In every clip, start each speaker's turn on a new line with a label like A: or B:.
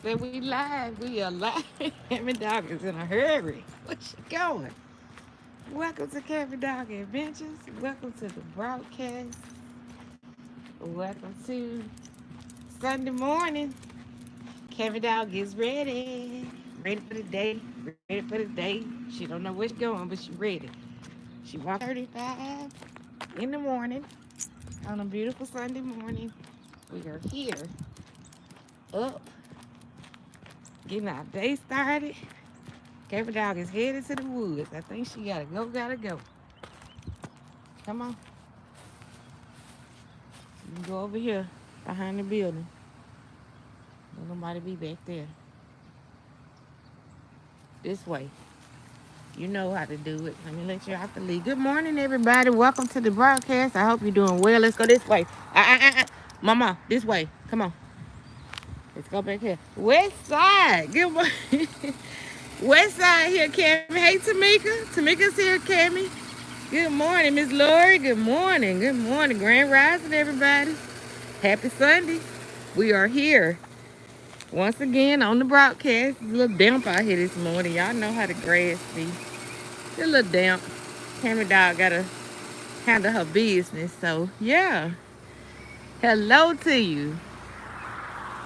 A: said we live. We are live. Kevin Dog is in a hurry. Where's she going? Welcome to Kevin Dog Adventures. Welcome to the broadcast. Welcome to Sunday morning. Kevin Dog is ready. Ready for the day. Ready for the day. She don't know where she's going, but she's ready. She walked 35 in the morning on a beautiful Sunday morning. We are here, up, getting our day started. Kevin Dog is headed to the woods. I think she gotta go. Come on. You can go over here behind the building. Don't nobody be back there. This way. You know how to do it. Let me let you out the lead. Good morning, everybody. Welcome to the broadcast. I hope you're doing well. Let's go this way. Mama, this way. Come on. Let's go back here. West side. Good morning. West side here, Cammy. Hey, Tamika. Tamika's here, Cammy. Good morning, Miss Lori. Good morning. Good morning. Grand Rising, everybody. Happy Sunday. We are here once again on the broadcast. It's a little damp out here this morning. Y'all know how the grass be. It's a little damp. Cammy Dog got to handle her business. So, yeah. Hello to you.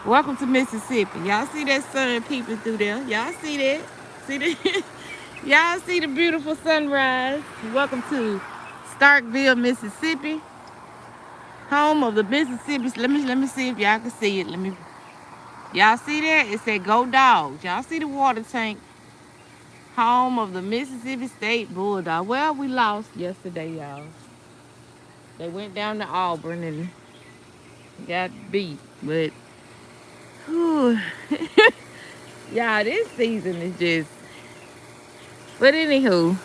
A: Welcome to Mississippi. Y'all see that sun peeping through there? Y'all see that? See that? Y'all see the beautiful sunrise? Welcome to Starkville, Mississippi, home of the Mississippi. Let me see if y'all can see it. Y'all see that? It said "Go Dogs." Y'all see the water tank? Home of the Mississippi State Bulldog. Well, we lost yesterday, y'all. They went down to Auburn and got beat, but whew. Y'all, this season is just. But anywho,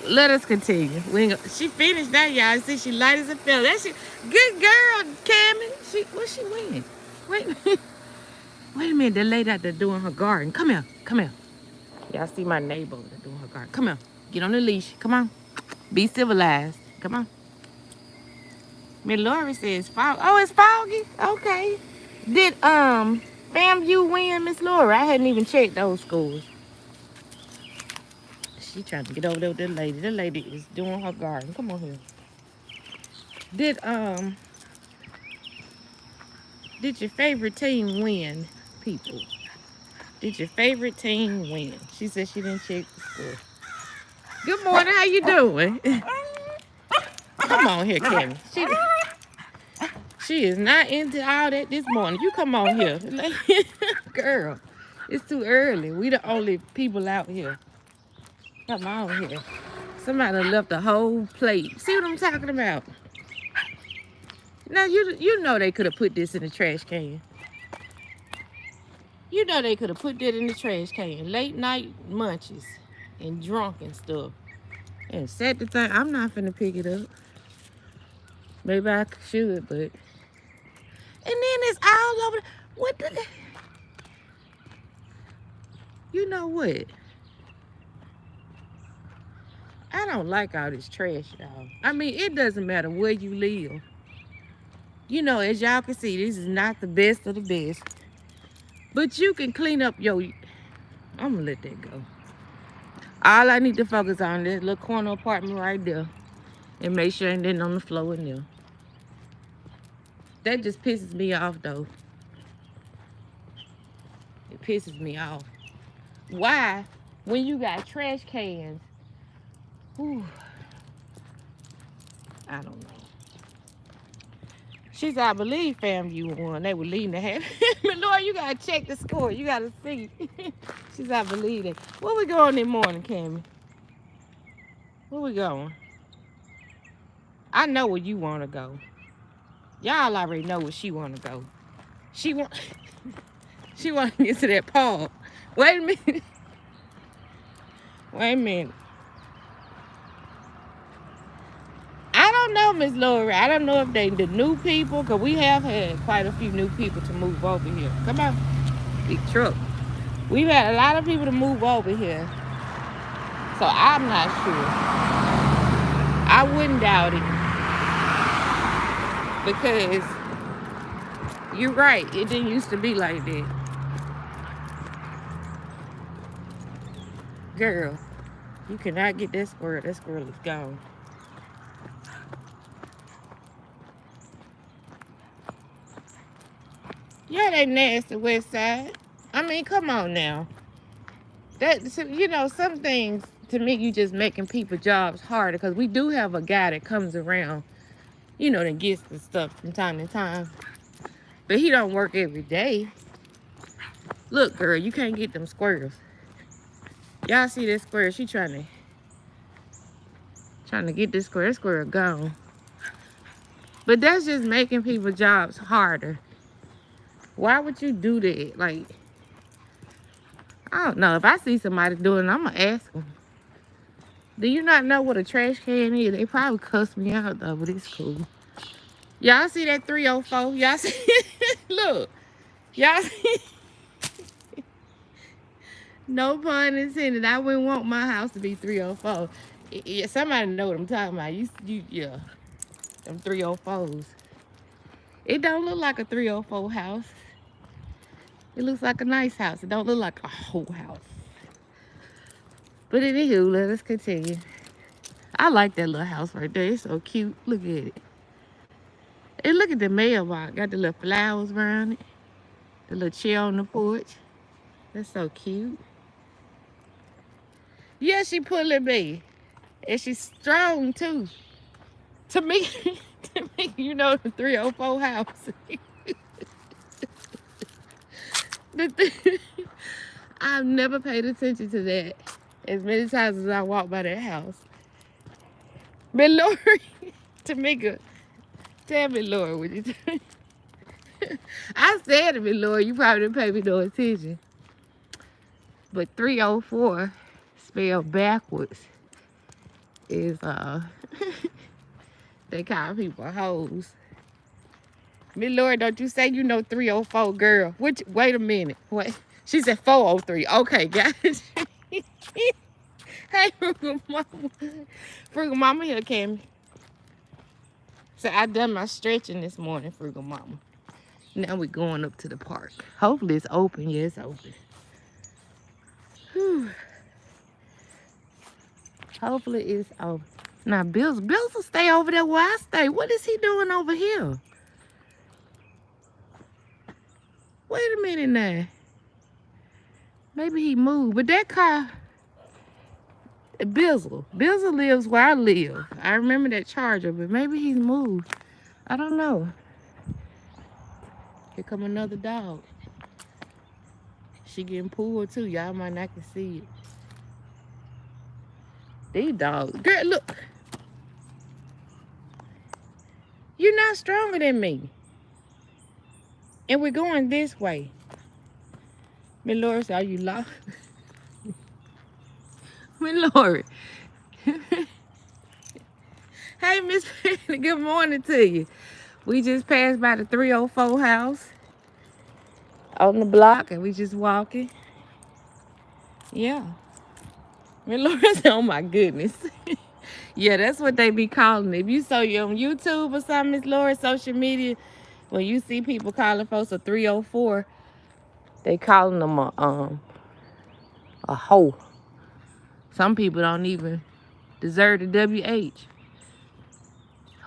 A: let us continue. She finished that, y'all. See, she light as a feather. That's good girl, Cammy. What's she winning? Wait a minute. The lady out there doing her garden. Come here. Y'all see my neighbor doing her garden. Come here. Get on the leash. Come on. Be civilized. Come on. Miss Lori says fog. Oh, it's foggy. Okay. Did FAMU win, Miss Lori? I hadn't even checked those scores. She trying to get over there with that lady. That lady is doing her garden. Come on here. Did your favorite team win, people? Did your favorite team win? She said she didn't check the score. Good morning. How you doing? Come on here, Kevin. She is not into all that this morning. You come on here. Girl, it's too early. We the only people out here. Come on here. Somebody left a whole plate. See what I'm talking about? Now, you know they could have put this in the trash can. You know they could have put that in the trash can. Late night munchies and drunk and stuff. And set the thing. I'm not finna pick it up. Maybe I should, but. And then it's all over. What the. You know what? I don't like all this trash, y'all. I mean, it doesn't matter where you live. You know, as y'all can see, this is not the best of the best. But you can clean up your... I'm going to let that go. All I need to focus on is this little corner apartment right there. And make sure it ain't nothing on the floor in there. That just pisses me off, though. It pisses me off. Why, when you got trash cans... Whew. I don't know. She said, I believe FAMU won. They were leading the half. But Lord, you gotta check the score. You gotta see. She said, I believe it. Where we going this morning, Cammy? Where we going? I know where you wanna go. Y'all already know where she wanna go. She want to get to that park. Wait a minute. Wait a minute. I don't know, Miss Lori. I don't know if they the new people, because we have had quite a few new people to move over here. Come on. Big truck. We've had a lot of people to move over here. So I'm not sure. I wouldn't doubt it. Because you're right. It didn't used to be like that. Girl, you cannot get that squirrel. That squirrel is gone. Yeah, they nasty, West Side. I mean, come on now. You know, some things, to me, you just making people jobs harder, because we do have a guy that comes around, you know, that gets the stuff from time to time. But he don't work every day. Look, girl, you can't get them squirrels. Y'all see that squirrel? She trying to get this squirrel. That squirrel gone. But that's just making people's jobs harder. Why would you do that? Like, I don't know. If I see somebody doing it, I'm going to ask them. Do you not know what a trash can is? They probably cuss me out, though, but it's cool. Y'all see that 304? Y'all see? Look. Y'all see? No pun intended. I wouldn't want my house to be 304. Yeah, somebody know what I'm talking about. Yeah. Them 304s. It don't look like a 304 house. It looks like a nice house. It don't look like a whole house. But anywho, let us continue. I like that little house right there. It's so cute. Look at it. And look at the mailbox. Got the little flowers around it. The little chair on the porch. That's so cute. Yeah, she pulling me. And she's strong too. To me, you know, the 304 house. I've never paid attention to that as many times as I walk by that house. But Lori, Tamika, tell me, Lori, what you doing? I said to me, Lori, you probably didn't pay me no attention. But 304 spelled backwards is they call people hoes. Miss Lori, don't you say you know 304, girl. Wait a minute. What? She said 403. Okay, guys. Hey, Frugal Mama. Frugal Mama here, Cammy. So I done my stretching this morning, Frugal Mama. Now we're going up to the park. Hopefully it's open. Yeah, it's open. Whew. Hopefully it's open. Now, Bills will stay over there where I stay. What is he doing over here? Wait a minute now. Maybe he moved. But that car, Bizzle lives where I live. I remember that Charger, but maybe he's moved. I don't know. Here come another dog. She getting pulled too. Y'all might not can see it. These dogs. Girl, look. You're not stronger than me. And we're going this way. Miss Lori said, are you lost? Miss Lori. Hey, Miss Penny, good morning to you. We just passed by the 304 house on the block, and we just walking. Yeah. Miss Lori said, oh my goodness. Yeah, that's what they be calling it. If you saw you on YouTube or something, Miss Lori, social media, when you see people calling folks a 304, they calling them a hoe. Some people don't even deserve the WH.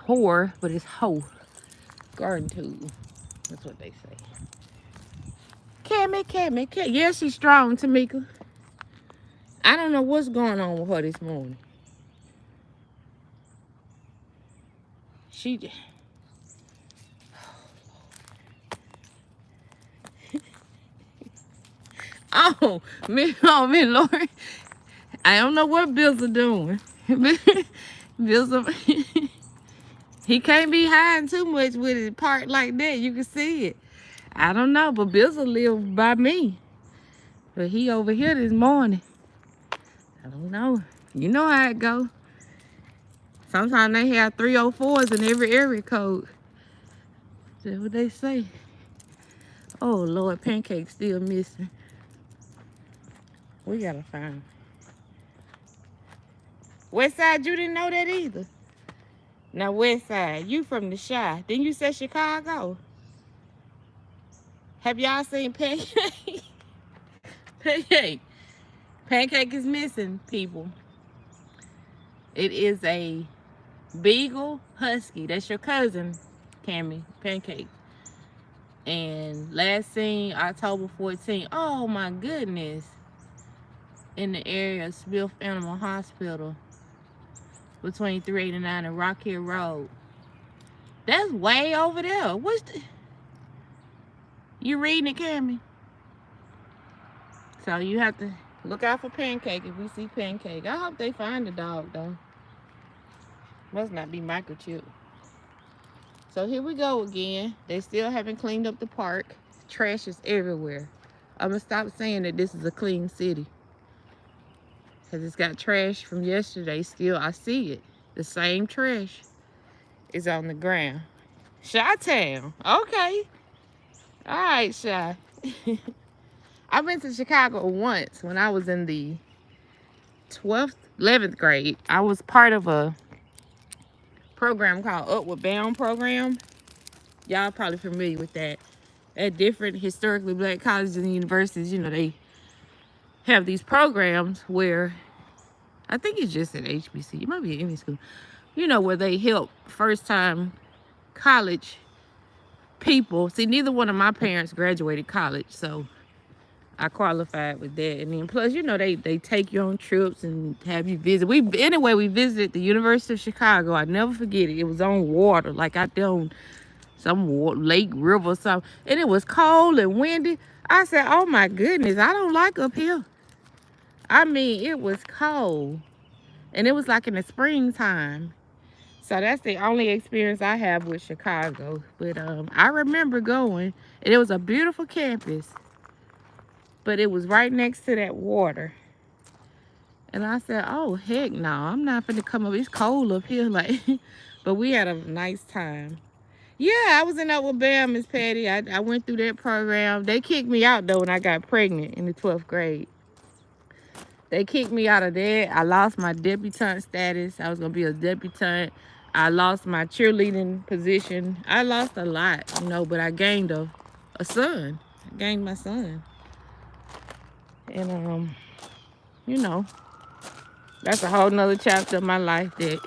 A: Whore, but it's hoe. Garden tool. That's what they say. Cammy. Yeah, she's strong, Tamika. I don't know what's going on with her this morning. She... Oh, Miss Lori. I don't know what Bills are doing. Bills are... He can't be hiding too much with it parked like that. You can see it. I don't know, but Bills will live by me. But he over here this morning. I don't know. You know how it go. Sometimes they have 304s in every area code. That's what they say. Oh, Lord, Pancake's still missing. We gotta find him. West Side, you didn't know that either. Now, West Side, you from the Chi. Didn't you say Chicago? Have y'all seen Pancake? Pancake. Pancake is missing, people. It is a Beagle Husky. That's your cousin, Cammy. Pancake. And last seen October 14th. Oh my goodness. In the area of Smith Animal Hospital between 389 and Rock Hill Road. That's way over there. What's the... You reading it, Cammy? So you have to look out for Pancake if we see Pancake. I hope they find the dog, though. Must not be microchipped. So here we go again. They still haven't cleaned up the park. Trash is everywhere. I'm going to stop saying that this is a clean city. Because it's got trash from yesterday. Still, I see it. The same trash is on the ground. Chi-Town. Okay. All right, Chi. I've been to Chicago once when I was in the 12th, 11th grade. I was part of a program called Upward Bound program. Y'all probably familiar with that. At different historically black colleges and universities, you know, they have these programs where, I think it's just at HBC, it might be at any school, you know, where they help first-time college people. See, neither one of my parents graduated college, so I qualified with that. And then plus, you know, they take you on trips and have you visit. We visited the University of Chicago. I never forget it. It was on water, like out there on some lake, river, or something. And it was cold and windy. I said, oh my goodness, I don't like up here. I mean, it was cold. And it was like in the springtime. So that's the only experience I have with Chicago. But I remember going, and it was a beautiful campus. But it was right next to that water. And I said, oh, heck no, I'm not finna come up. It's cold up here. Like, but we had a nice time. Yeah, I was in Upward Bound, Miss Patty. I went through that program. They kicked me out, though, when I got pregnant in the 12th grade. They kicked me out of there. I lost my debutante status. I was going to be a debutante. I lost my cheerleading position. I lost a lot, you know, but I gained a son. I gained my son. And, you know, that's a whole nother chapter of my life that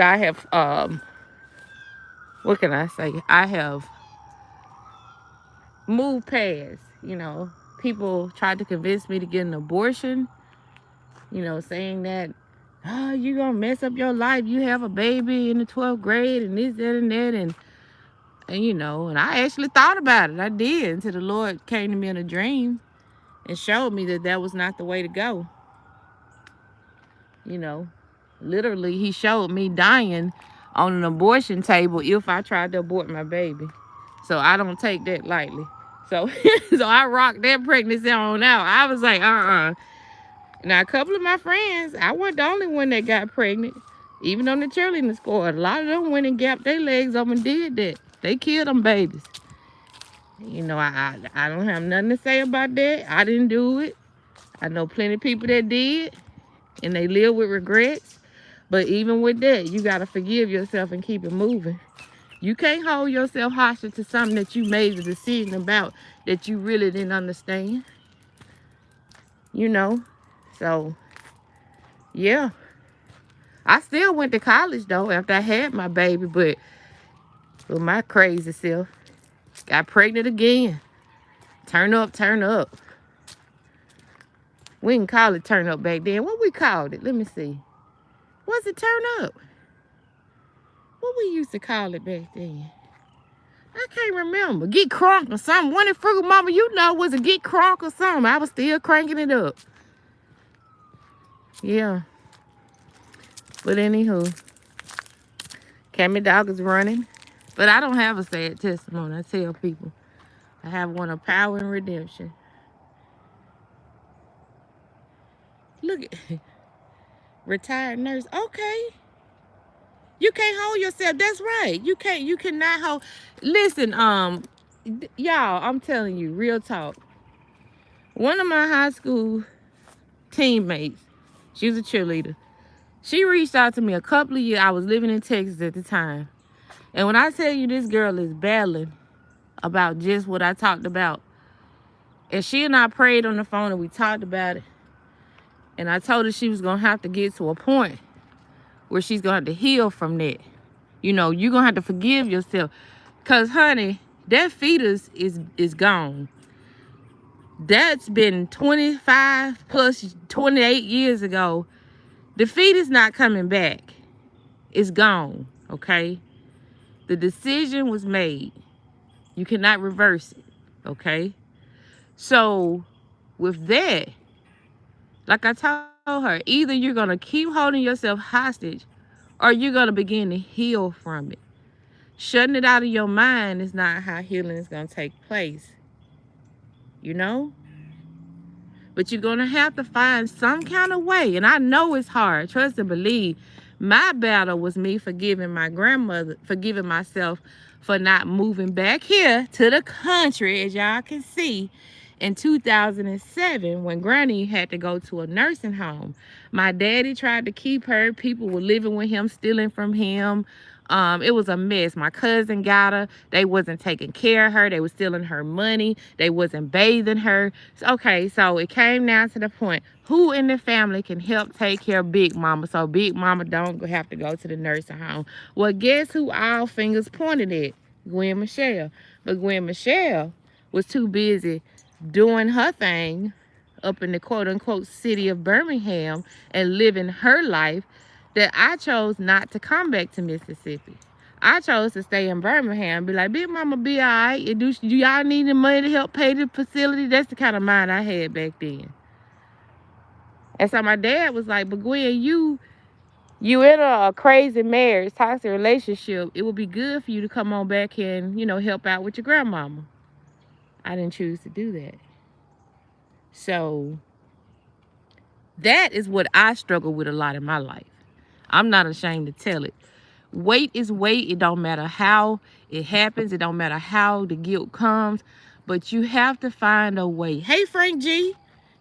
A: I have, what can I say? I have moved past, you know. People tried to convince me to get an abortion, you know, saying that, oh, you're going to mess up your life. You have a baby in the 12th grade and this, that, and that. And, you know, and I actually thought about it. I did until the Lord came to me in a dream and showed me that that was not the way to go. You know, literally, he showed me dying on an abortion table if I tried to abort my baby. So I don't take that lightly. So, so I rocked that pregnancy on out. I was like, Now, a couple of my friends, I wasn't the only one that got pregnant. Even on the cheerleading squad, a lot of them went and gapped their legs up and did that. They killed them babies. You know, I don't have nothing to say about that. I didn't do it. I know plenty of people that did, and they live with regrets. But even with that, you got to forgive yourself and keep it moving. You can't hold yourself hostage to something that you made a decision about that you really didn't understand. You know? So, yeah. I still went to college, though, after I had my baby. But with my crazy self, got pregnant again. Turn up, turn up. We didn't call it turn up back then. What we called it? Let me see. Was it turn up? What we used to call it back then? I can't remember. Get crunk or something. One of Frugal Mama, you know, was a get crunk or something. I was still cranking it up. Yeah. But anywho, Cammy Dog is running. But I don't have a sad testimony. I tell people. I have one of power and redemption. Look at retired nurse. Okay. You can't hold yourself. That's right. You cannot hold. Listen, y'all, I'm telling you, real talk. One of my high school teammates, she was a cheerleader. She reached out to me a couple of years. I was living in Texas at the time. And when I tell you this girl is battling about just what I talked about And she and I prayed on the phone and we talked about it. And I told her she was going to have to get to a point where she's going to have to heal from that. You know, you're going to have to forgive yourself. Because, honey, that fetus is gone. That's been 25 plus 28 years ago. The fetus not coming back. It's gone, okay? The decision was made. You cannot reverse it, okay? So, with that, like I told her, either you're going to keep holding yourself hostage or you're going to begin to heal from it. Shutting it out of your mind is not how healing is going to take place. You know? But you're going to have to find some kind of way. And I know it's hard. Trust and believe. My battle was me forgiving my grandmother, forgiving myself for not moving back here to the country, as y'all can see, in 2007 when Granny had to go to a nursing home. My daddy tried to keep her. People were living with him, stealing from him. It was a mess. My cousin got her. They wasn't taking care of her. They was stealing her money. They wasn't bathing her. Okay, so it came down to the point, who in the family can help take care of Big Mama so Big Mama don't have to go to the nursing home? Well, guess who all fingers pointed at? Gwen Michelle. But Gwen Michelle was too busy doing her thing up in the quote-unquote city of Birmingham and living her life that I chose not to come back to Mississippi. I chose to stay in Birmingham and be like, Big Mama be all right. Do y'all need the money to help pay the facility? That's the kind of mind I had back then. And so my dad was like, but Gwen, you in a crazy marriage, toxic relationship. It would be good for you to come on back here and, you know, help out with your grandmama. I didn't choose to do that. So that is what I struggle with a lot in my life. I'm not ashamed to tell it. Weight is weight. It don't matter how it happens. It don't matter how the guilt comes. But you have to find a way. Hey, Frank G.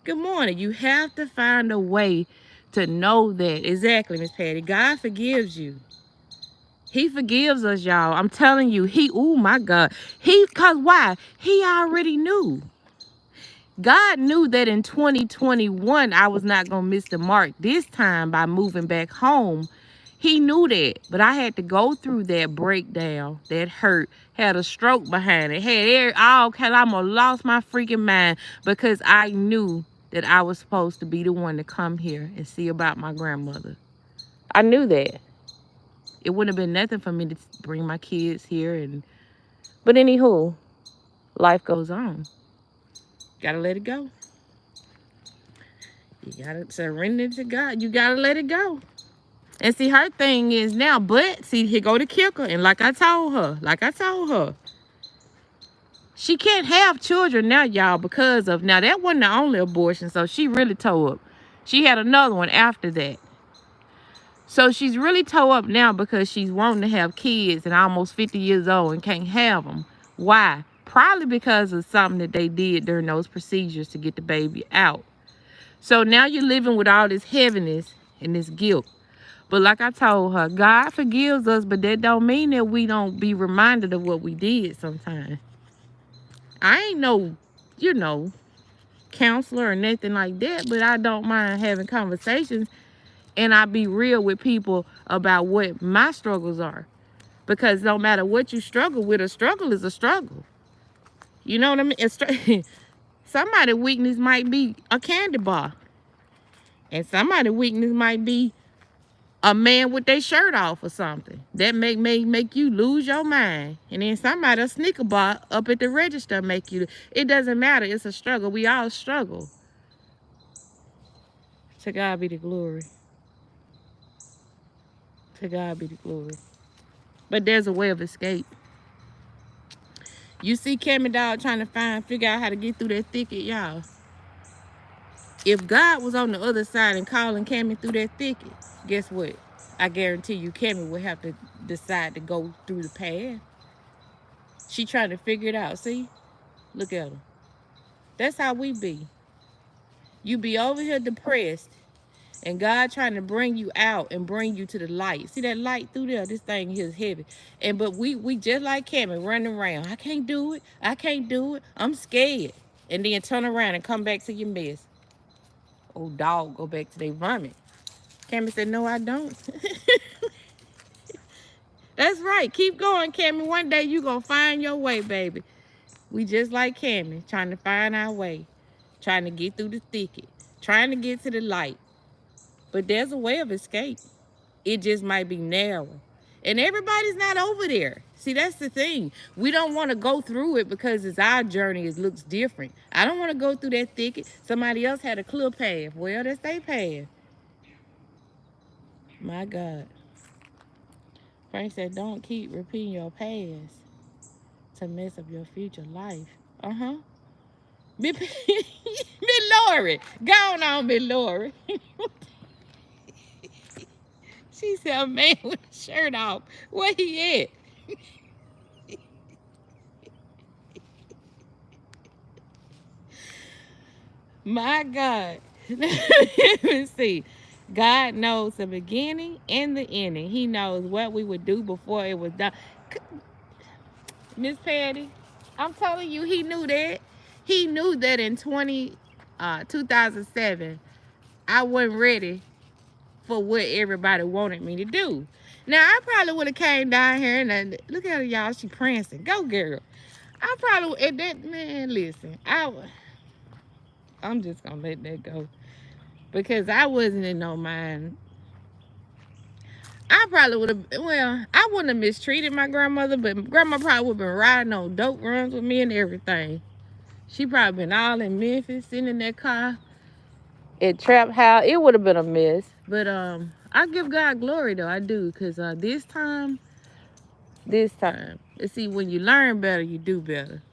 A: Good morning. You have to find a way to know that. Exactly, Miss Patty. God forgives you. He forgives us, y'all. I'm telling you. Oh my God. Cause why? He already knew. God knew that in 2021, I was not going to miss the mark this time by moving back home. He knew that, but I had to go through that breakdown, that hurt, had a stroke behind it, had I almost lost my freaking mind because I knew that I was supposed to be the one to come here and see about my grandmother. I knew that. It wouldn't have been nothing for me to bring my kids here. But anywho, life goes on. Gotta let it go. You gotta surrender to God. You gotta let it go. And see, her thing is now, but see, here go the kicker. And like I told her, she can't have children now, y'all, because of, now that wasn't the only abortion, so she really tore up. She had another one after that. So she's really tore up now because she's wanting to have kids and almost 50 years old and can't have them. Why? Probably because of something that they did during those procedures to get the baby out. So now you're living with all this heaviness and this guilt. But like I told her, God forgives us, but that don't mean that we don't be reminded of what we did sometimes. I ain't no, counselor or nothing like that, but I don't mind having conversations and I be real with people about what my struggles are. Because no matter what you struggle with, a struggle is a struggle. You know what I mean? Somebody's weakness might be a candy bar. And somebody's weakness might be a man with their shirt off or something. That may make you lose your mind. And then somebody, a sneaker bar up at the register make you. It doesn't matter. It's a struggle. We all struggle. To God be the glory. To God be the glory. But there's a way of escape. You see Cammy Dog trying to figure out how to get through that thicket, y'all. If God was on the other side and calling Cammy through that thicket, guess what? I guarantee you Cammy would have to decide to go through the path. She trying to figure it out. See? Look at her. That's how we be. You be over here depressed, and God trying to bring you out and bring you to the light. See that light through there? This thing here is heavy. But we just like Cammy running around. I can't do it. I can't do it. I'm scared. and then turn around and come back to your mess. Oh, dog, go back to their vomit. Cammy said, no, I don't. That's right. Keep going, Cammy. One day you going to find your way, baby. We just like Cammy, trying to find our way, trying to get through the thicket, trying to get to the light. But there's a way of escape. It just might be narrow. And everybody's not over there. See, that's the thing. We don't want to go through it because it's our journey. It looks different. I don't want to go through that thicket. Somebody else had a clear path. Well, that's their path. My God. Frank said, don't keep repeating your past to mess up your future life. Uh-huh. Miss Lori. Go on, Miss Lori. She said, a man with a shirt off. Where he at? My God. Let me see. God knows the beginning and the ending. He knows what we would do before it was done. Miss Patty, I'm telling you, he knew that. He knew that in 2007, I wasn't ready for what everybody wanted me to do. Now, I probably would have came down here and look at her, y'all. She prancing. Go, girl. I probably, at that, man, listen. I'm just going to let that go. Because I wasn't in no mind. I probably would have, well, I wouldn't have mistreated my grandmother, but grandma probably would have been riding on dope runs with me and everything. She probably been all in Memphis, sitting in that car at Trap House. It would have been a mess. But I give God glory, though. I do. Because this time, see, when you learn better, you do better.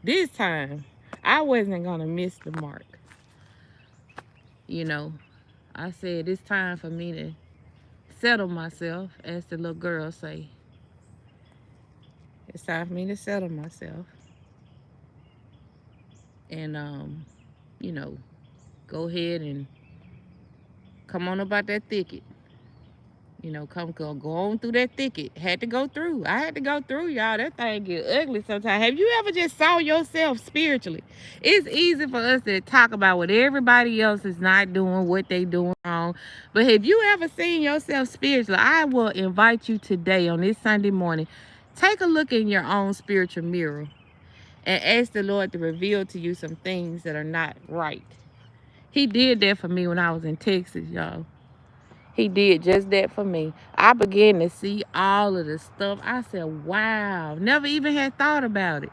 A: This time, I wasn't going to miss the mark. You know, I said it's time for me to settle myself, as the little girl say. It's time for me to settle myself. And, you know, go ahead and come on about that thicket. You know, go on through that thicket. Had to go through. I had to go through, y'all. That thing get ugly sometimes. Have you ever just saw yourself spiritually? It's easy for us to talk about what everybody else is not doing, what they doing wrong. But have you ever seen yourself spiritually? I will invite you today on this Sunday morning. Take a look in your own spiritual mirror and ask the Lord to reveal to you some things that are not right. He did that for me when I was in Texas, y'all. He did just that for me. I began to see all of the stuff. I said, wow. Never even had thought about it.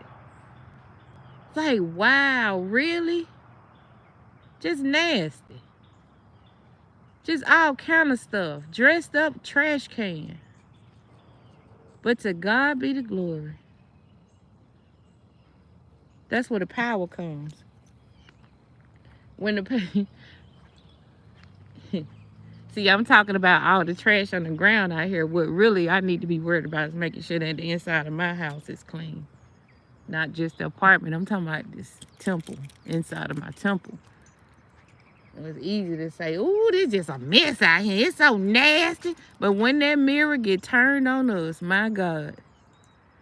A: It's like, wow, really? Just nasty. Just all kind of stuff. Dressed up trash can. But to God be the glory. That's where the power comes. When the See, I'm talking about all the trash on the ground out here. What really I need to be worried about is making sure that the inside of my house is clean. Not just the apartment. I'm talking about this temple, inside of my temple. It was easy to say, ooh, this is just a mess out here. It's so nasty. But when that mirror get turned on us, my God.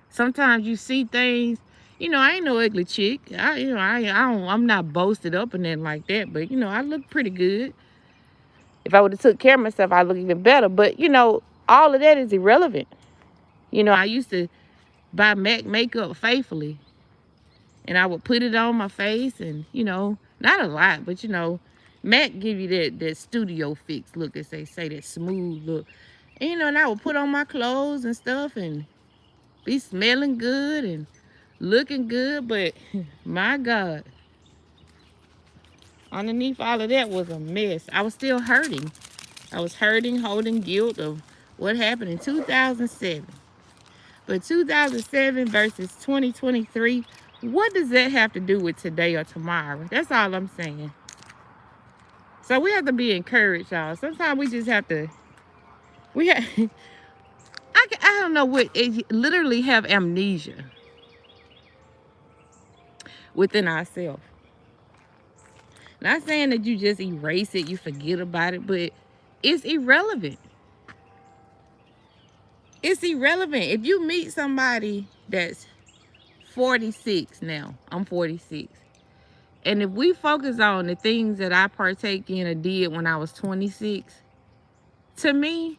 A: Sometimes you see things. You know, I ain't no ugly chick. I'm not boasted up and nothing like that. But, you know, I look pretty good. If I would have took care of myself, I'd look even better. But, you know, all of that is irrelevant. You know, I used to buy MAC makeup faithfully. And I would put it on my face and, you know, not a lot, but, you know, MAC give you that studio fix look, as they say, that smooth look. And, you know, and I would put on my clothes and stuff and be smelling good and looking good. But, my God. Underneath all of that was a mess. I was still hurting. I was hurting, holding guilt of what happened in 2007. But 2007 versus 2023, what does that have to do with today or tomorrow? That's all I'm saying. So we have to be encouraged, y'all. Sometimes we just have to, I don't know what, literally have amnesia within ourselves. Not saying that you just erase it, you forget about it, but it's irrelevant. It's irrelevant. If you meet somebody that's 46 now. I'm 46. And if we focus on the things that I partake in or did when I was 26, to me,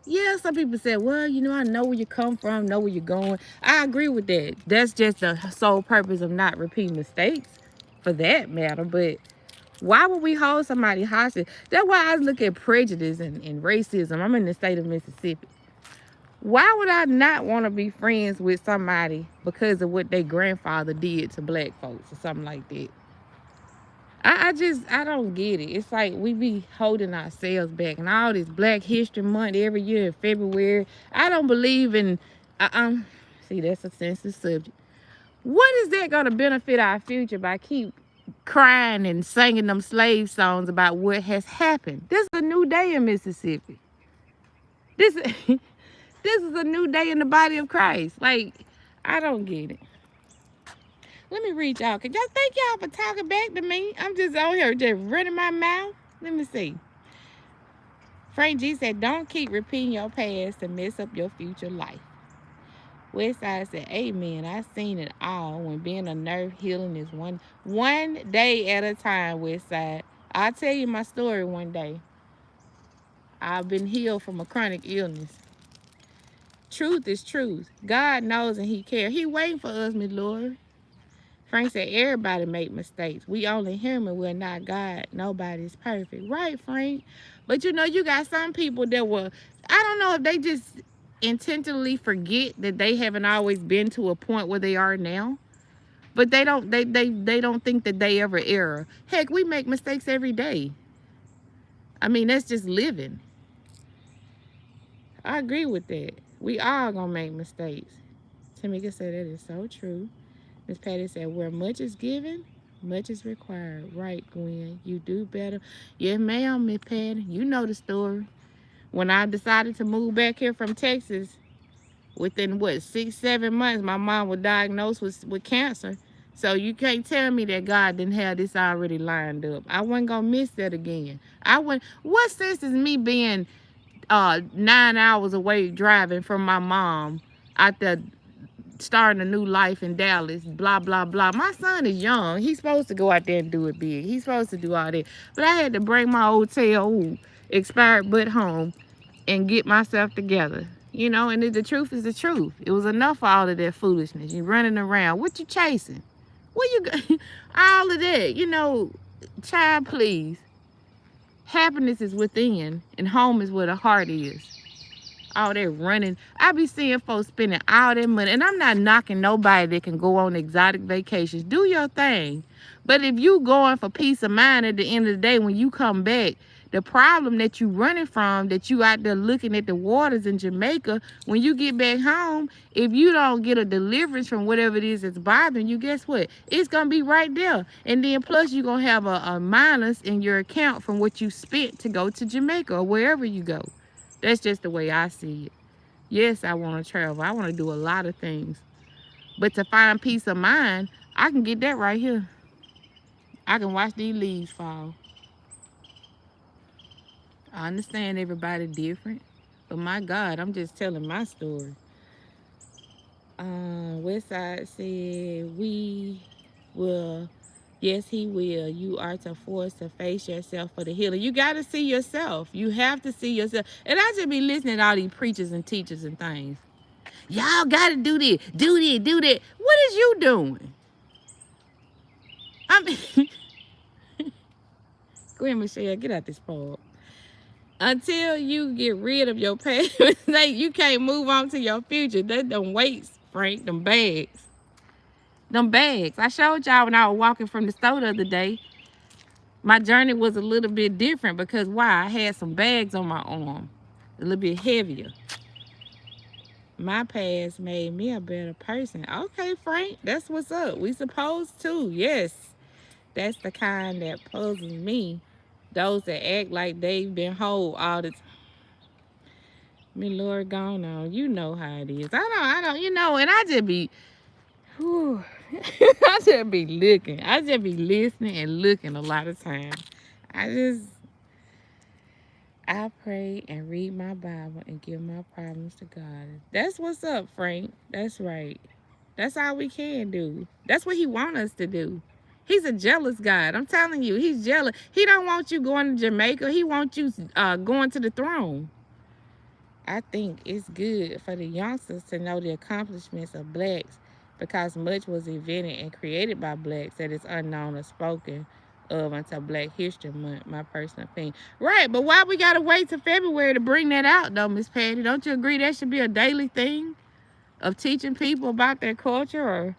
A: yeah, some people say, well, you know, I know where you come from, know where you're going. I agree with that. That's just the sole purpose of not repeating mistakes for that matter. But why would we hold somebody hostage? That's why I look at prejudice and racism. I'm in the state of Mississippi. Why would I not want to be friends with somebody because of what their grandfather did to black folks or something like that? I don't get it. It's like we be holding ourselves back, and all this Black History Month every year in February. I don't believe in. See, that's a sensitive subject. What is that gonna benefit our future by keep crying and singing them slave songs about what has happened? This is a new day in Mississippi. This this is a new day in the body of Christ. Like, I don't get it. Let me read y'all. Can y'all thank y'all for talking back to me? I'm just on here just running my mouth. Let me see. Frank G said, don't keep repeating your past to mess up your future life. Westside said, amen. I've seen it all when being a nerve healing is one day at a time, Westside. I'll tell you my story one day. I've been healed from a chronic illness. Truth is truth. God knows and he cares. He waiting for us, Miss Laura. Frank said, everybody make mistakes. We only human. We're not God. Nobody's perfect. Right, Frank? But you know, you got some people that will, I don't know if they just intentionally forget that they haven't always been to a point where they are now. But they don't think that they ever err. Heck, we make mistakes every day. I mean, that's just living. I agree with that. We all gonna make mistakes. Tamika said that is so true. Miss Patty said, where much is given, much is required. Right, Gwen. You do better. Yes, ma'am, Miss Patty. You know the story. When I decided to move back here from Texas, within, 6, 7 months, my mom was diagnosed with cancer. So you can't tell me that God didn't have this already lined up. I wasn't going to miss that again. What sense is me being 9 hours away driving from my mom out there starting a new life in Dallas, blah, blah, blah. My son is young. He's supposed to go out there and do it big. He's supposed to do all that. But I had to bring my old tail, expired butt home and get myself together. You know, and the truth is the truth. It was enough for all of that foolishness. You running around. What you chasing? Where you go? All of that. You know, child, please. Happiness is within, and home is where the heart is. All that running. I be seeing folks spending all that money. And I'm not knocking nobody that can go on exotic vacations. Do your thing. But if you going for peace of mind at the end of the day, when you come back, the problem that you running from, that you out there looking at the waters in Jamaica, when you get back home, if you don't get a deliverance from whatever it is that's bothering you, guess what? It's going to be right there. And then plus you're going to have a minus in your account from what you spent to go to Jamaica or wherever you go. That's just the way I see it. Yes, I want to travel. I want to do a lot of things. But to find peace of mind, I can get that right here. I can watch these leaves fall. I understand everybody different. But my God, I'm just telling my story. Westside said, we will. Yes, he will. You are to force to face yourself for the healing. You got to see yourself. You have to see yourself. And I just be listening to all these preachers and teachers and things. Y'all got to do this, do this, do that. What is you doing? I mean, go ahead, Michelle, get out this pole. Until you get rid of your past mistake, you can't move on to your future. That them weights, Frank, them bags. Them bags. I showed y'all when I was walking from the store the other day. My journey was a little bit different because why? I had some bags on my arm. A little bit heavier. My past made me a better person. Okay, Frank, that's what's up. We supposed to. Yes. That's the kind that puzzles me. Those that act like they've been whole all the time. Me, Lord, gone on. You know how it is. I don't, you know, and I just be, whew, I just be looking. I just be listening and looking a lot of times. I pray and read my Bible and give my problems to God. That's what's up, Frank. That's right. That's all we can do. That's what he want us to do. He's a jealous God. I'm telling you, he's jealous. He don't want you going to Jamaica. He wants you going to the throne. I think it's good for the youngsters to know the accomplishments of blacks because much was invented and created by blacks that is unknown or spoken of until Black History Month, my personal opinion. Right, but why we gotta wait till February to bring that out though, Miss Patty? Don't you agree that should be a daily thing of teaching people about their culture? Or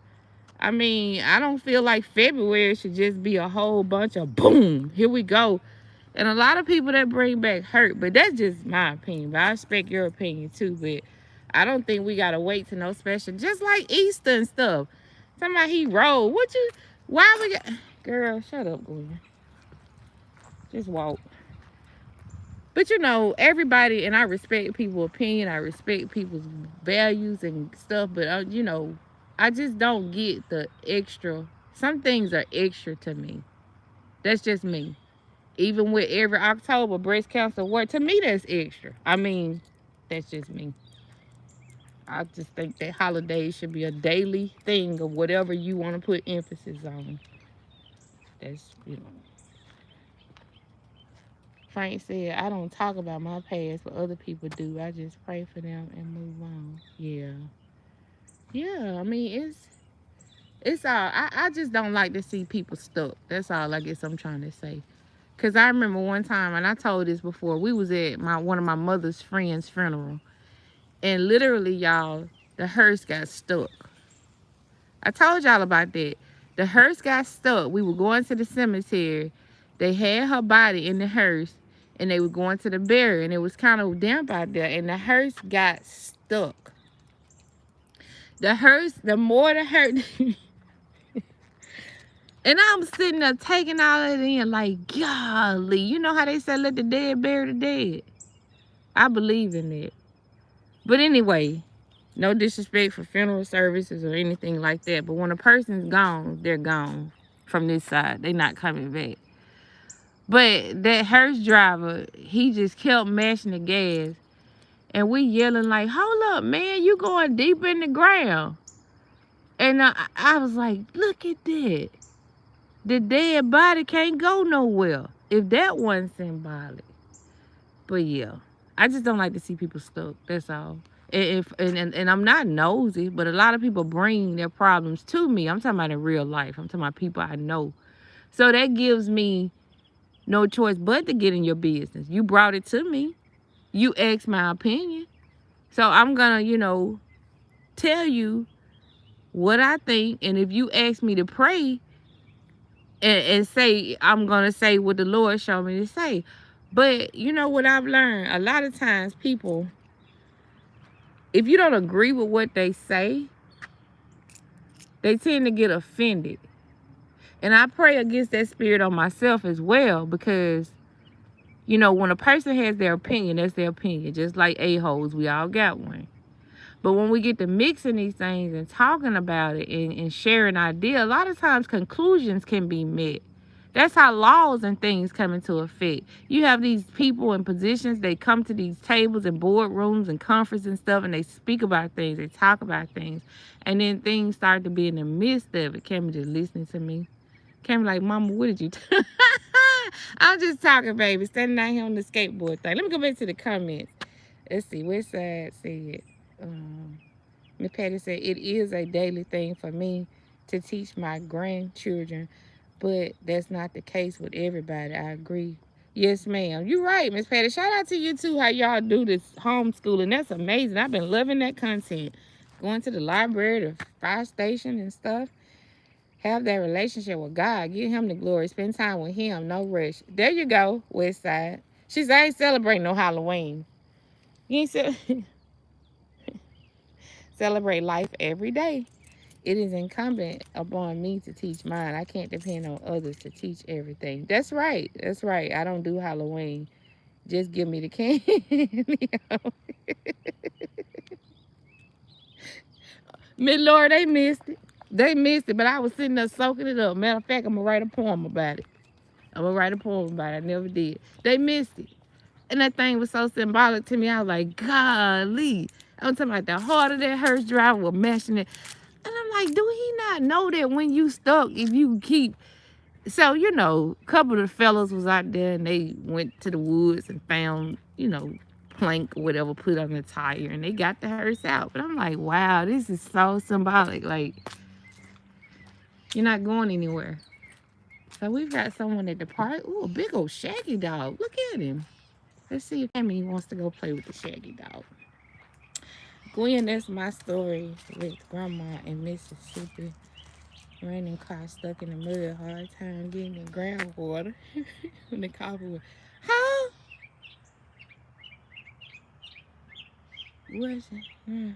A: I mean, I don't feel like February should just be a whole bunch of boom, here we go. And a lot of people that bring back hurt, but that's just my opinion. But I respect your opinion too. But I don't think we gotta wait to no special, just like Easter and stuff. Somebody he rolled. What you? Why we got? Girl, shut up, Gwen. Just walk. But you know, everybody, and I respect people's opinion. I respect people's values and stuff. But you know, I just don't get the extra. Some things are extra to me. That's just me. Even with every October breast cancer work, to me that's extra. I mean, that's just me. I just think that holidays should be a daily thing of whatever you want to put emphasis on. That's, you know. Frank said, I don't talk about my past, but other people do. I just pray for them and move on. Yeah. Yeah, I mean, it's all, I just don't like to see people stuck. That's all I guess I'm trying to say. Because I remember one time, and I told this before, we was at one of my mother's friend's funeral. And literally, y'all, the hearse got stuck. I told y'all about that. The hearse got stuck. We were going to the cemetery. They had her body in the hearse, and they were going to the burial. And it was kind of damp out there, and the hearse got stuck. The hearse, the more the hearse... And I'm sitting there taking all that in like, golly. You know how they say, let the dead bury the dead? I believe in it. But anyway, no disrespect for funeral services or anything like that. But when a person's gone, they're gone from this side. They're not coming back. But that hearse driver, he just kept mashing the gas. And we yelling like, hold up, man, you going deep in the ground. And I was like, look at that. The dead body can't go nowhere if that wasn't symbolic. But yeah, I just don't like to see people stuck. That's all. And I'm not nosy, but a lot of people bring their problems to me. I'm talking about in real life. I'm talking about people I know. So that gives me no choice but to get in your business. You brought it to me. You asked my opinion. So I'm going to, tell you what I think. And if you ask me to pray, and say, I'm going to say what the Lord showed me to say. But you know what I've learned? A lot of times people, if you don't agree with what they say, they tend to get offended. And I pray against that spirit on myself as well because, when a person has their opinion, that's their opinion. Just like a-holes, we all got one. But when we get to mixing these things and talking about it and sharing ideas, a lot of times conclusions can be met. That's how laws and things come into effect. You have these people in positions, they come to these tables and boardrooms and conferences and stuff, and they speak about things, they talk about things, and then things start to be in the midst of it. Cameron just listening to me. Cameron like, Mama, what did you I'm just talking, baby, standing out here on the skateboard thing. Let me go back to the comments. Let's see, West Side said, Miss Patty said, it is a daily thing for me to teach my grandchildren, but that's not the case with everybody. I agree. Yes, ma'am. You're right, Miss Patty. Shout out to you, too, how y'all do this homeschooling. That's amazing. I've been loving that content. Going to the library, the fire station and stuff. Have that relationship with God. Give him the glory. Spend time with him. No rush. There you go, West Side. She said, I ain't celebrating no Halloween. You ain't celebrate life every day. It is incumbent upon me to teach mine. I can't depend on others to teach everything. That's right. That's right. I don't do Halloween. Just give me the candy. Miss Laura, they missed it. They missed it, but I was sitting there soaking it up. Matter of fact, I'm going to write a poem about it. I'm going to write a poem about it. I never did. They missed it. And that thing was so symbolic to me. I was like, golly. I'm talking about the heart of that hearse driver was mashing it. And I'm like, do he not know that when you stuck, if you keep... So, you know, a couple of the fellas was out there and they went to the woods and found, you know, plank or whatever, put on the tire, and they got the hearse out. But I'm like, wow, this is so symbolic. Like, you're not going anywhere. So we've got someone at the park. Ooh, a big old shaggy dog. Look at him. Let's see if Amy wants to go play with the shaggy dog. Gwen, that's my story with Grandma in Mississippi. Raining car stuck in the mud, hard time getting in groundwater. When the coffee was, huh? What's it? You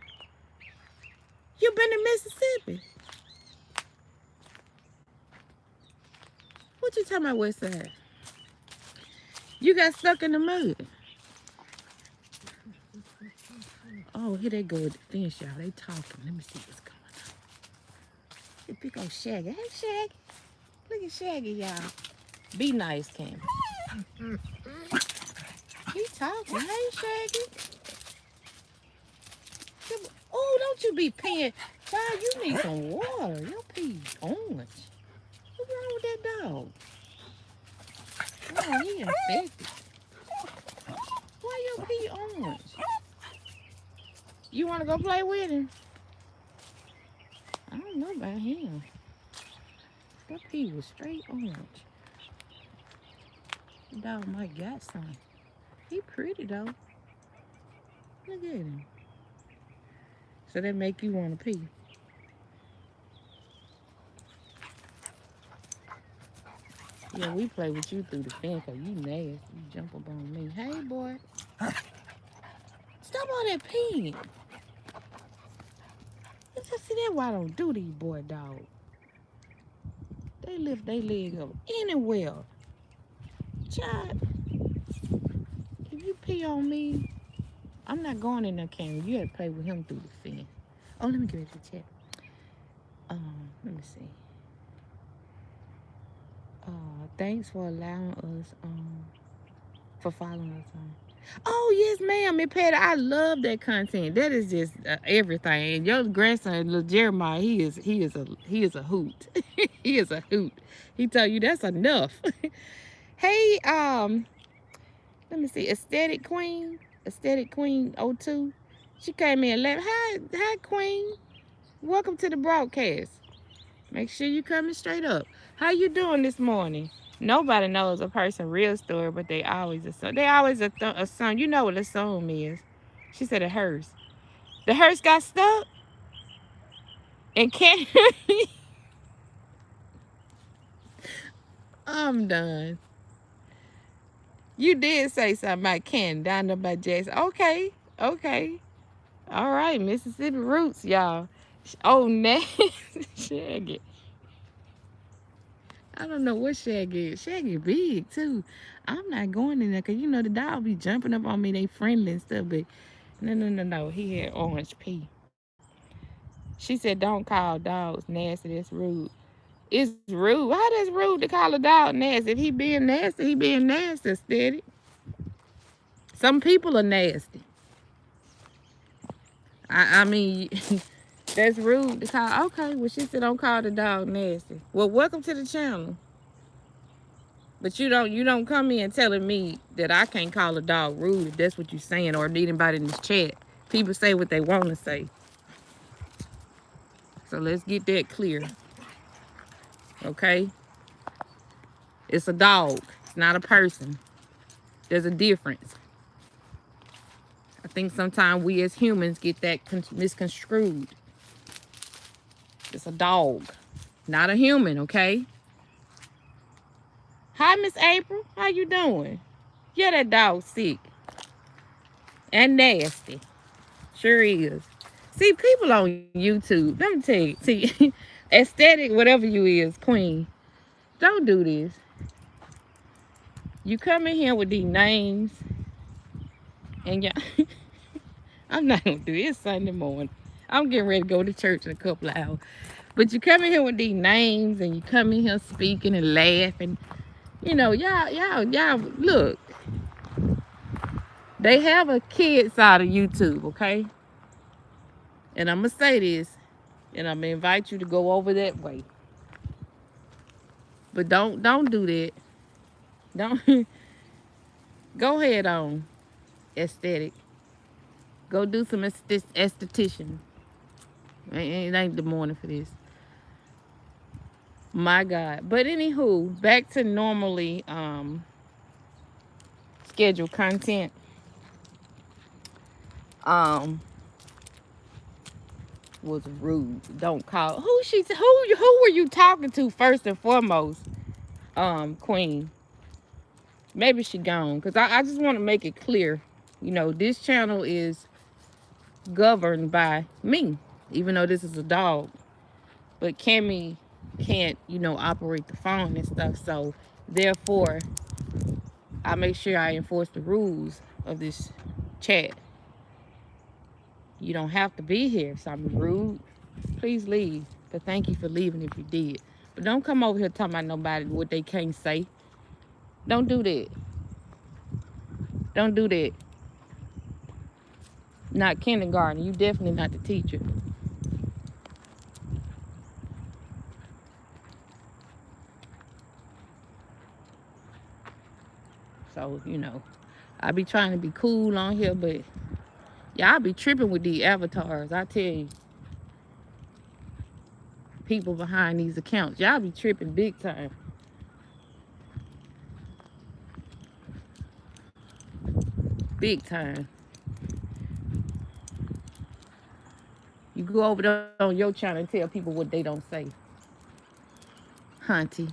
A: been to Mississippi? What you talking about, West Side? You got stuck in the mud. Oh, here they go with the fence, y'all. They talking. Let me see what's going on. The big old Shaggy. Hey, Shaggy. Look at Shaggy, y'all. Be nice, Cam. He talking. Hey, Shaggy. Oh, don't you be peeing. Child, you need some water. Your pee orange. What's wrong with that dog? Oh, he infected. Why your pee orange? You want to go play with him? I don't know about him. That pee was straight orange. The dog might got some. He pretty though. Look at him. So that make you want to pee. Yeah, we play with you through the fence because you nasty. You jump up on me. Hey, boy. Stop all that peeing. See, that's why I don't do these boy dogs. They lift their leg up anywhere. Child, if you pee on me, I'm not going in the camera. You got to play with him through the fence. Oh, let me get ready to check. Let me see. Thanks for allowing us, for following us on. Oh, yes, ma'am. And Patty, I love that content. That is just everything. And your grandson, little Jeremiah, he is a hoot. He is a hoot. He tell you that's enough. Hey, let me see. Aesthetic Queen 02. She came in 11. Hi, Queen. Welcome to the broadcast. Make sure you coming straight up. How you doing this morning? Nobody knows a person's real story, but they always assume. They always assume. You know what assume is. She said a hearse. The hearse got stuck and can't. I'm done. You did say something about Ken down there by Jackson. Okay. All right, Mississippi roots, y'all. Oh, Shaggy. I don't know what Shaggy is. Shaggy big, too. I'm not going in there because, you know, the dog be jumping up on me. They friendly and stuff, but no. He had orange pee. She said, don't call dogs nasty. That's rude. It's rude. How that's rude to call a dog nasty? If he being nasty, steady. Some people are nasty. I mean, that's rude to call. Okay, well, she said don't call the dog nasty. Well, welcome to the channel. But you don't come in telling me that I can't call a dog rude if that's what you're saying, or anybody in this chat. People say what they want to say. So let's get that clear. Okay? It's a dog. It's not a person. There's a difference. I think sometimes we as humans get that misconstrued. It's a dog, not a human, okay? Hi, Miss April. How you doing? Yeah, that dog's sick. And nasty. Sure is. See, people on YouTube, let me tell you, see, aesthetic, whatever you is, queen, don't do this. You come in here with these names, and y'all, I'm not going to do it. It's Sunday morning. I'm getting ready to go to church in a couple of hours. But you come in here with these names, and you come in here speaking and laughing. You know, y'all, look. They have a kid side of YouTube, okay? And I'm going to say this. And I'm gonna invite you to go over that way. But don't do that. Don't go ahead on aesthetic. Go do some esthetician. It ain't the morning for this. My God. But anywho, back to normally scheduled content. Um was rude. Don't call. Who were you talking to first and foremost? Queen. Maybe she gone. Cause I just want to make it clear. You know, this channel is governed by me. Even though this is a dog. But Cammy can't, operate the phone and stuff. So therefore I make sure I enforce the rules of this chat. You don't have to be here. If something rude, please leave. But thank you for leaving if you did. But don't come over here talking about nobody what they can't say. Don't do that. Don't do that. Not kindergarten. You definitely not the teacher. So, I be trying to be cool on here, but y'all be tripping with these avatars. I tell you. People behind these accounts. Y'all be tripping big time. Big time. You go over there on your channel and tell people what they don't say. Hunty.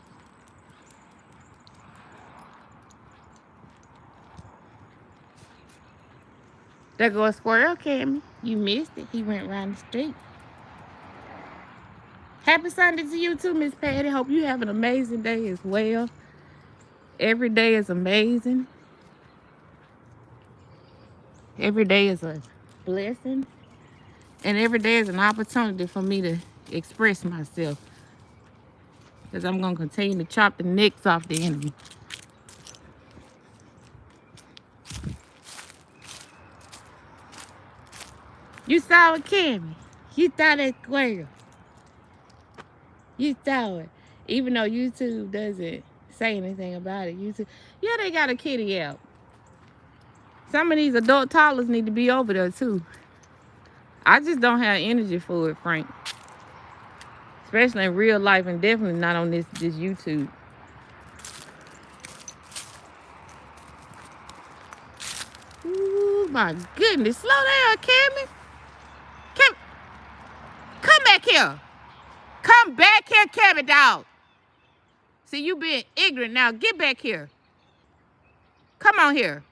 A: There go a squirrel, Cammy. You missed it. He went around the street. Happy Sunday to you too, Miss Patty. Hope you have an amazing day as well. Every day is amazing. Every day is a blessing. And every day is an opportunity for me to express myself. Because I'm going to continue to chop the necks off the enemy. You saw it, Cammy. You saw that squirrel. You saw it. Even though YouTube doesn't say anything about it. YouTube, yeah, they got a kitty out. Some of these adult toddlers need to be over there too. I just don't have energy for it, Frank. Especially in real life and definitely not on this YouTube. Ooh, my goodness. Slow down, Cammy. Come back here. Come back here, Cammy dog. See, you being ignorant now. Get back here. Come on here.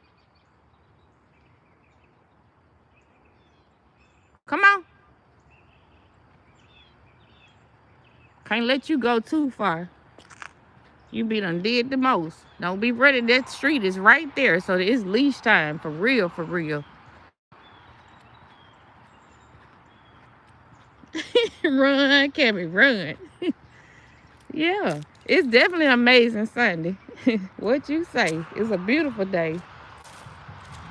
A: Come on. Can't let you go too far. You be done did the most. Don't be ready. That street is right there. So it's leash time. For real, for real. Run, Cammy, run. Yeah. It's definitely an amazing Sunday. What you say? It's a beautiful day.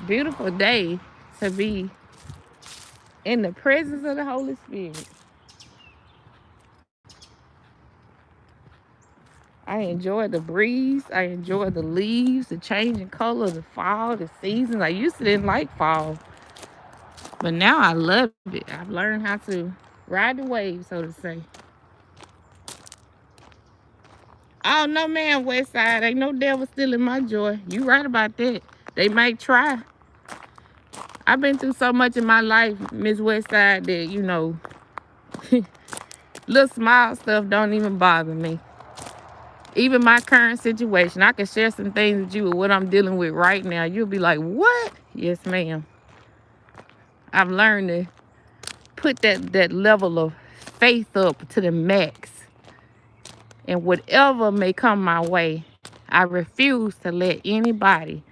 A: Beautiful day to be in the presence of the Holy Spirit. I enjoy the breeze. I enjoy the leaves, the changing color of the fall, the seasons. I used to didn't like fall, but now I love it. I've learned how to ride the wave, so to say. Oh, no, man, West Side. Ain't no devil stealing my joy. You right about that. They might try. I've been through so much in my life, Miss West Side, that, little small stuff don't even bother me. Even my current situation, I can share some things with you with what I'm dealing with right now. You'll be like, what? Yes, ma'am. I've learned to put that level of faith up to the max. And whatever may come my way, I refuse to let anybody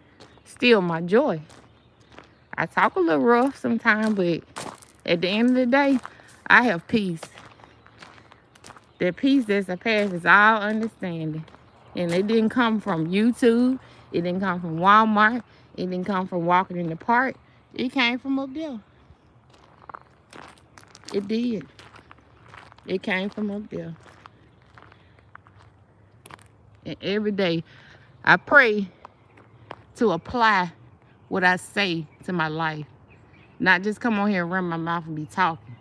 A: steal my joy. I talk a little rough sometimes, but at the end of the day, I have peace. That peace that surpasses all understanding. And it didn't come from YouTube. It didn't come from Walmart. It didn't come from walking in the park. It came from up there. It did. It came from up there. And every day I pray to apply what I say to my life. Not just come on here and run my mouth and be talking.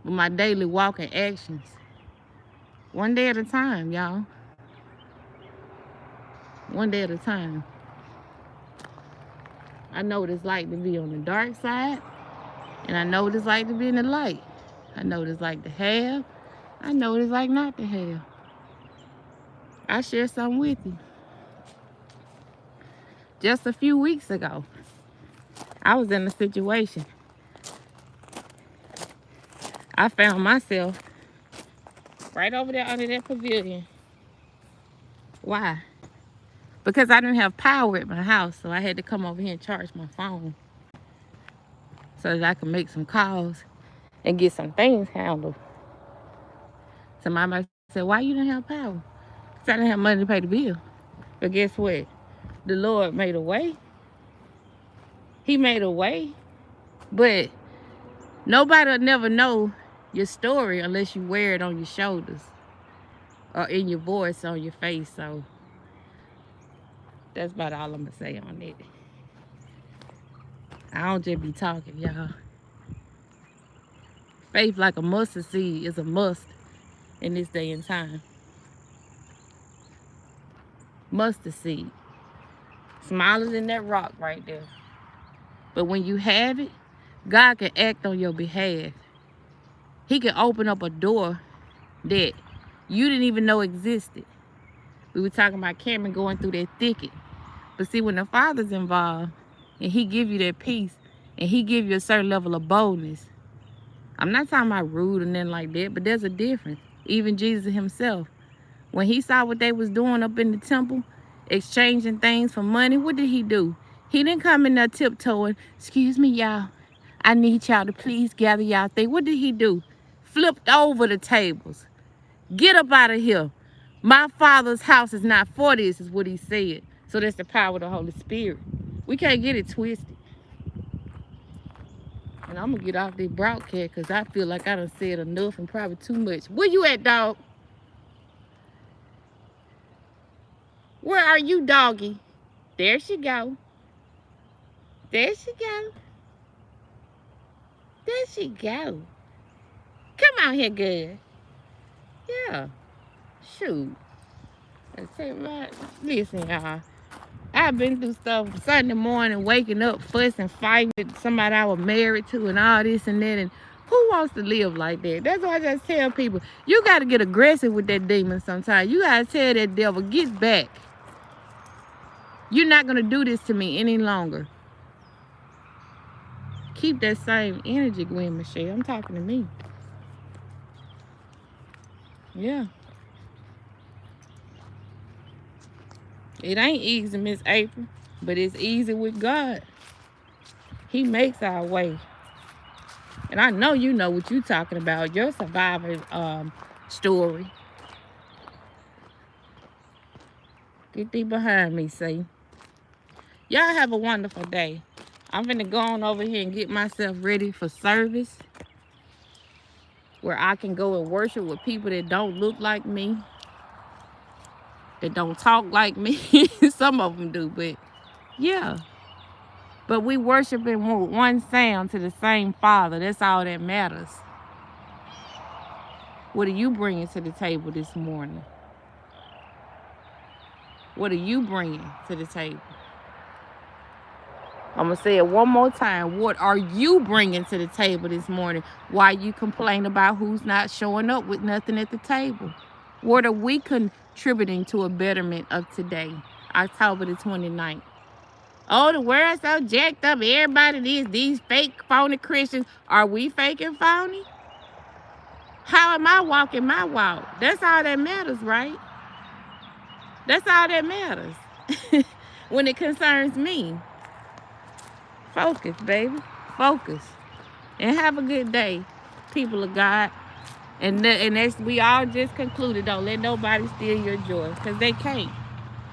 A: But my daily walk and actions. One day at a time, y'all. One day at a time. I know what it's like to be on the dark side. And I know what it's like to be in the light. I know what it's like to have. I know what it's like not to have. I share something with you. Just a few weeks ago, I was in a situation. I found myself right over there under that pavilion. Why? Because I didn't have power at my house, so I had to come over here and charge my phone so that I could make some calls and get some things handled. So my mama said, why you didn't have power? Because I didn't have money to pay the bill. But guess what? The Lord made a way. He made a way. But nobody will never know your story unless you wear it on your shoulders or in your voice, on your face. So that's about all I'm going to say on it. I don't just be talking, y'all. Faith like a mustard seed is a must in this day and time. Mustard seed. Smaller than that rock right there. But when you have it, God can act on your behalf. He can open up a door that you didn't even know existed. We were talking about Cameron going through that thicket. But see, when the Father's involved and he give you that peace and he give you a certain level of boldness, I'm not talking about rude or nothing like that, but there's a difference. Even Jesus himself, when he saw what they was doing up in the temple, exchanging things for money, what did he do? He didn't come in there tiptoeing, excuse me, y'all, I need y'all to please gather y'all thing. What did he do? Flipped over the tables. Get up out of here. My Father's house is not for this, is what he said. So that's the power of the Holy Spirit. We can't get it twisted. And I'm going to get off this broadcast because I feel like I done said enough and probably too much. Where you at, dog? Where are you, doggy? There she go. There she go. There she go. Come out here, girl. Yeah. Shoot. Listen, y'all. I've been through stuff Sunday morning, waking up, fussing, fighting with somebody I was married to and all this and that. And who wants to live like that? That's why I just tell people, you got to get aggressive with that demon sometimes. You got to tell that devil, get back. You're not going to do this to me any longer. Keep that same energy, Gwen Michelle. I'm talking to me. Yeah. It ain't easy, Miss April, but it's easy with God. He makes our way. And I know you know what you're talking about, your survivor story. Get thee behind me, see. Y'all have a wonderful day. I'm finna go on over here and get myself ready for service, where I can go and worship with people that don't look like me, that don't talk like me. Some of them do, but yeah. But we worship in one sound to the same Father. That's all that matters. What are you bringing to the table this morning? What are you bringing to the table? I'm going to say it one more time. What are you bringing to the table this morning? Why you complain about who's not showing up with nothing at the table? What are we contributing to a betterment of today, October the 29th? Oh, the world's so jacked up. Everybody these fake, phony Christians. Are we fake and phony? How am I walking my walk? That's all that matters, right? That's all that matters when it concerns me. Focus, baby. Focus. And have a good day, people of God. And that's, we all just concluded, don't let nobody steal your joy. Because they can't.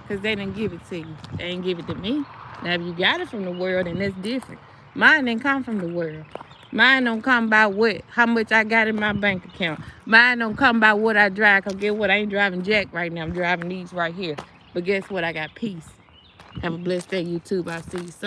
A: Because they didn't give it to you. They didn't give it to me. Now, if you got it from the world, then that's different. Mine didn't come from the world. Mine don't come by how much I got in my bank account. Mine don't come by what I drive. Cause guess what? I ain't driving Jack right now. I'm driving these right here. But guess what? I got peace. Have a blessed day, YouTube. I'll see you soon.